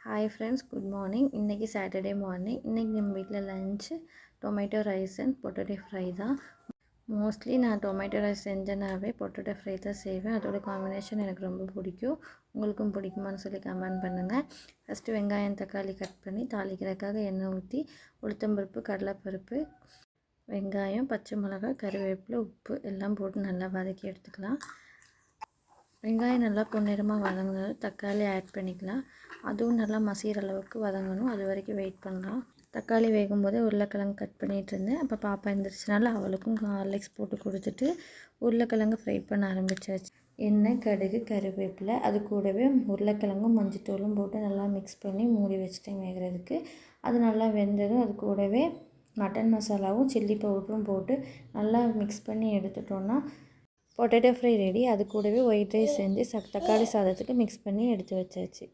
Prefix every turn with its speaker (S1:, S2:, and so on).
S1: Hi friends, good morning. இன்றைக்கி Saturday morning. இன்றைக்கி நம்ம வீட்டில் lunch tomato rice and potato fry தான். மோஸ்ட்லி நான் டொமேட்டோ ரைஸ் செஞ்சேனாவே பொட்டேட்டோ ஃப்ரை தான் செய்வேன். அதோட காம்பினேஷன் எனக்கு ரொம்ப பிடிக்கும். உங்களுக்கும் பிடிக்குமான்னு சொல்லி கமெண்ட் பண்ணுங்கள். ஃபஸ்ட்டு வெங்காயம் தக்காளி கட் பண்ணி தாளிக்கிறதுக்காக எண்ணெய் ஊற்றி உளுத்தம்பருப்பு கடலைப்பருப்பு வெங்காயம் பச்சை மிளகாய் கருவேப்பிலை உப்பு எல்லாம் போட்டு நல்லா வதக்கி எடுத்துக்கலாம். வெங்காயம் நல்லா பொன்னிறமாக வதங்கினது தக்காளி ஆட் பண்ணிக்கலாம். அதுவும் நல்லா மசிகிற அளவுக்கு வதங்கணும். அது வரைக்கும் வெயிட் பண்ணலாம். தக்காளி வேகும்போதே உருளைக்கிழங்கு கட் பண்ணிகிட்டு இருந்தேன். அப்போ பாப்பா எழுந்திரிச்சனால அவளுக்கும் ஹார்லிக்ஸ் போட்டு கொடுத்துட்டு உருளைக்கிழங்கு ஃப்ரை பண்ண ஆரம்பித்தாச்சு. எண்ணெய் கடுகு கருவேப்பிலை அது கூடவே உருளைக்கிழங்கும் மஞ்சத்தூளும் போட்டு நல்லா மிக்ஸ் பண்ணி மூடி வச்சுட்டேன் வேகிறதுக்கு. அது நல்லா வெந்ததும் அது கூடவே மட்டன் மசாலாவும் சில்லி பவுடரும் போட்டு நல்லா மிக்ஸ் பண்ணி எடுத்துட்டோன்னா பொட்டேட்டோ ஃப்ரை ரெடி. அது கூடவே ஒயிட் ரைஸ் செஞ்சு தக்காளி சாதத்துக்கு மிக்ஸ் பண்ணி எடுத்து வச்சாச்சு.